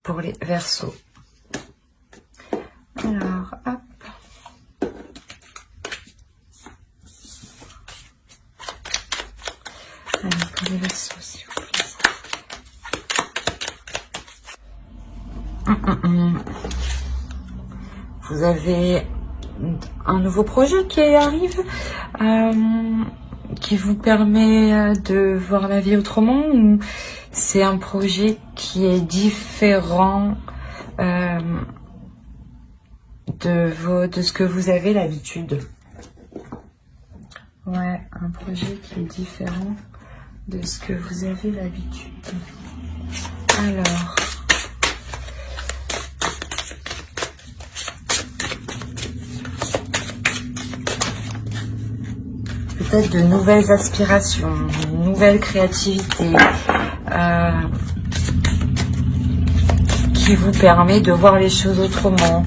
pour les Verseaux. Alors, hop. Allez, pour les Verseaux, s'il vous plaît. Vous avez un nouveau projet qui arrive, qui vous permet de voir la vie autrement, ou c'est un projet qui est différent de ce que vous avez l'habitude? Ouais, un projet qui est différent de ce que vous avez l'habitude. Alors, peut-être de nouvelles aspirations, une nouvelle créativité qui vous permet de voir les choses autrement.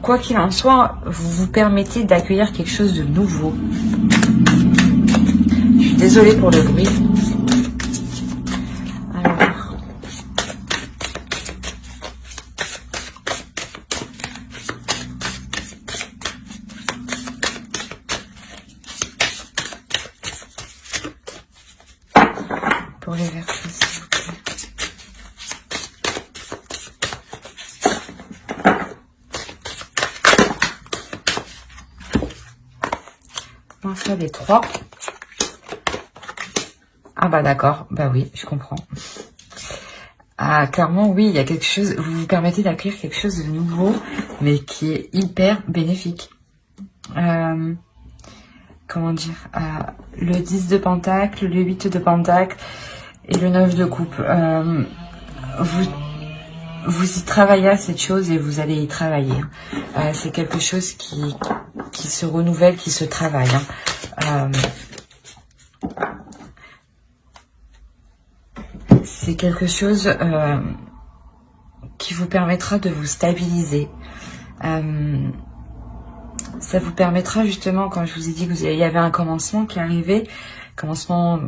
Quoi qu'il en soit, vous vous permettez d'accueillir quelque chose de nouveau. Je suis désolée pour le bruit. Alors, pour les Verseaux, s'il vous plaît. On va faire les 3. Ah bah d'accord, bah oui, je comprends. Ah, clairement, oui, il y a quelque chose, vous vous permettez d'accueillir quelque chose de nouveau, mais qui est hyper bénéfique. Comment dire, le 10 de Pentacle, le 8 de Pentacle et le 9 de Coupe. Vous y travaillez à cette chose et vous allez y travailler. C'est quelque chose qui se renouvelle, qui se travaille. C'est quelque chose qui vous permettra de vous stabiliser. Ça vous permettra justement, quand je vous ai dit qu'il y avait un commencement qui arrivait, commencement,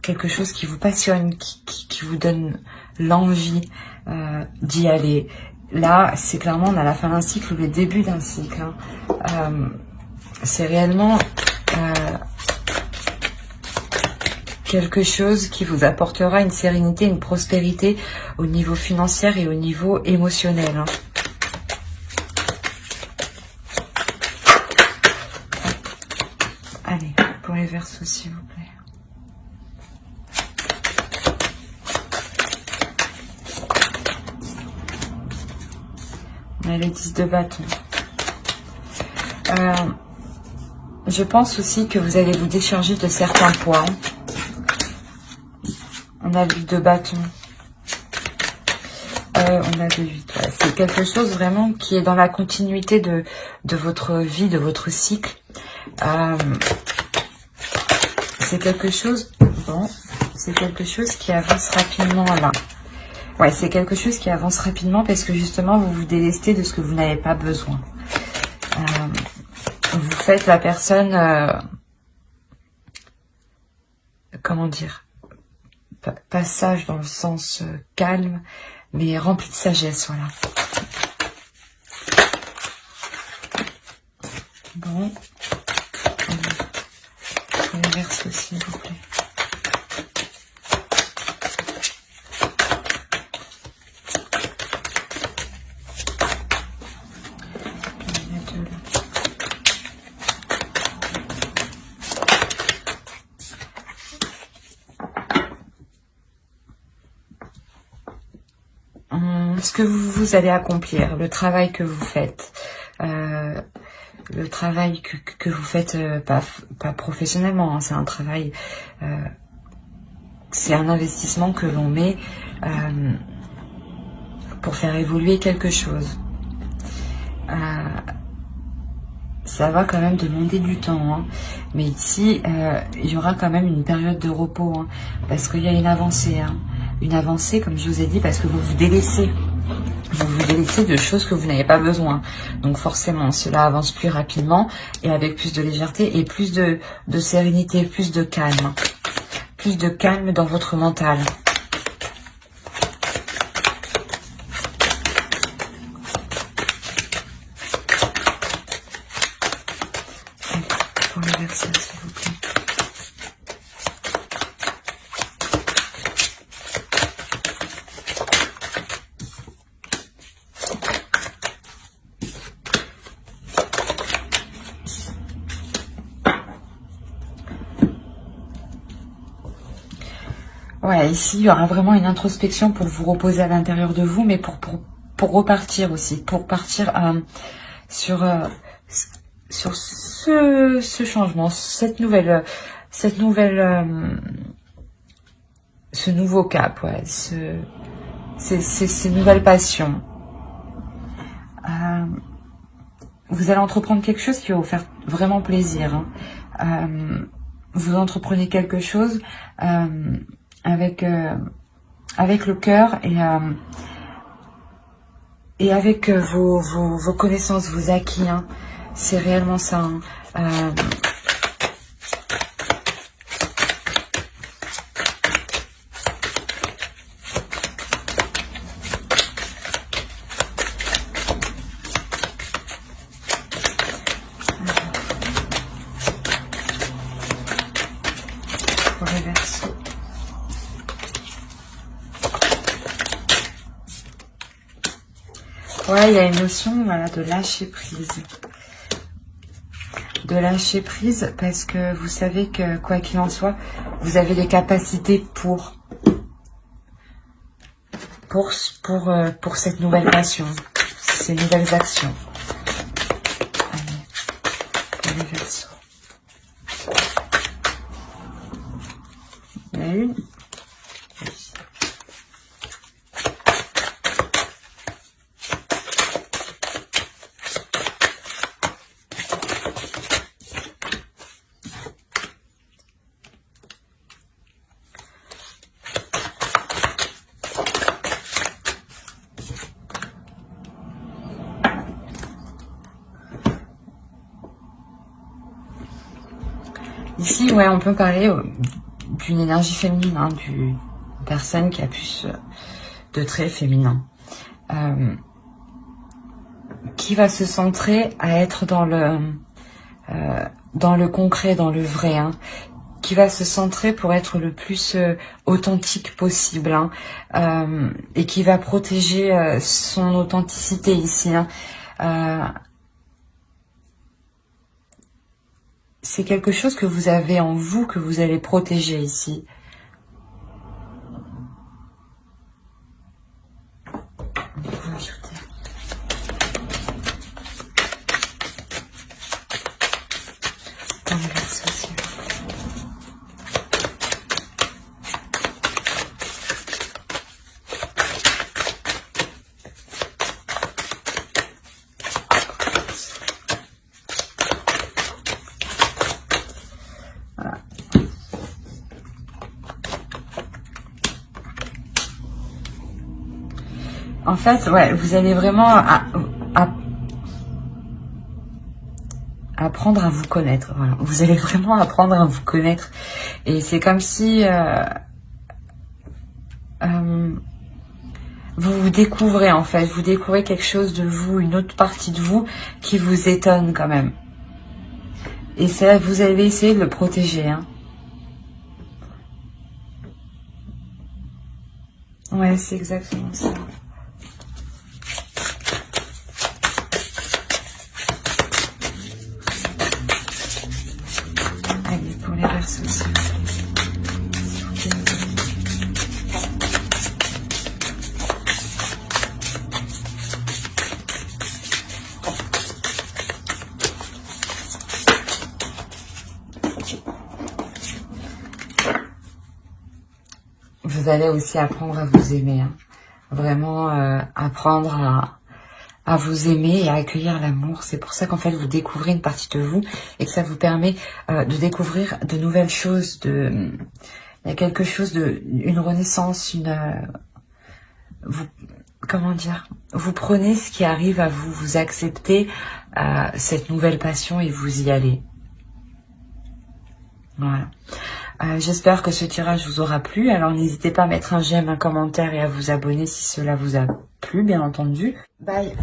quelque chose qui vous passionne, qui vous donne l'envie d'y aller. Là, c'est clairement, on a la fin d'un cycle ou le début d'un cycle. C'est réellement quelque chose qui vous apportera une sérénité, une prospérité au niveau financier et au niveau émotionnel. Allez, pour les Verseaux, s'il vous plaît. On a le 10 de bâton. Je pense aussi que vous allez vous décharger de certains poids. On a le 8 de bâton. On a le 8. Ouais. C'est quelque chose vraiment qui est dans la continuité de votre vie, de votre cycle. C'est quelque chose... Bon, c'est quelque chose qui avance rapidement là. Ouais, c'est quelque chose qui avance rapidement parce que justement, vous vous délestez de ce que vous n'avez pas besoin. Vous faites la personne... comment dire, pas sage dans le sens calme, mais rempli de sagesse, voilà. Bon. Les Verseaux, s'il vous plaît. Ce que vous allez accomplir, le travail que vous faites, le travail que vous faites pas professionnellement, hein, c'est un travail, c'est un investissement que l'on met pour faire évoluer quelque chose. Ça va quand même demander du temps, hein. Mais ici, il y aura quand même une période de repos, hein, parce qu'il y a une avancée, hein. Une avancée, comme je vous ai dit, parce que vous vous délaissez. Vous vous délaissez de choses que vous n'avez pas besoin. Donc forcément, cela avance plus rapidement et avec plus de légèreté et plus de sérénité, plus de calme. plus de calme dans votre mental. Allez, pour le Verseau, s'il vous plaît. Ouais, ici, il y aura vraiment une introspection pour vous reposer à l'intérieur de vous, mais pour repartir aussi, pour partir sur ce changement, ce nouveau cap, ouais, ces nouvelles passions. Vous allez entreprendre quelque chose qui va vous faire vraiment plaisir. Hein. Vous entreprenez quelque chose avec le cœur et avec vos connaissances, vos acquis. Hein. C'est réellement ça. Hein. Pour le Verseau. Ouais, il y a une notion, voilà, de lâcher prise. De lâcher prise parce que vous savez que, quoi qu'il en soit, vous avez les capacités pour cette nouvelle passion, ces nouvelles actions. Allez, pour les Verseaux. Il y en a une. Ici, ouais, on peut parler d'une énergie féminine, hein, d'une personne qui a plus de traits féminins, qui va se centrer à être dans le concret, dans le vrai, hein, qui va se centrer pour être le plus authentique possible, hein, et qui va protéger son authenticité ici. Hein. C'est quelque chose que vous avez en vous, que vous allez protéger ici. On va ajouter. Dans le Verseau, s'il vous plaît. En fait, ouais, vous allez vraiment apprendre à vous connaître. Voilà. Vous allez vraiment apprendre à vous connaître. Et c'est comme si vous vous découvrez, en fait. Vous découvrez quelque chose de vous, une autre partie de vous qui vous étonne quand même. Et ça, vous allez essayer de le protéger. Hein. Ouais, c'est exactement ça. Allez, pour les Verseaux, s'il vous plaît. Vous allez aussi apprendre à vous aimer. Hein. Vraiment apprendre à vous aimer et à accueillir l'amour. C'est pour ça qu'en fait, vous découvrez une partie de vous et que ça vous permet de découvrir de nouvelles choses. Il y a quelque chose une renaissance, comment dire, vous prenez ce qui arrive à vous, vous acceptez cette nouvelle passion et vous y allez. Voilà. J'espère que ce tirage vous aura plu. Alors n'hésitez pas à mettre un j'aime, un commentaire et à vous abonner si cela vous a plu, bien entendu. Bye.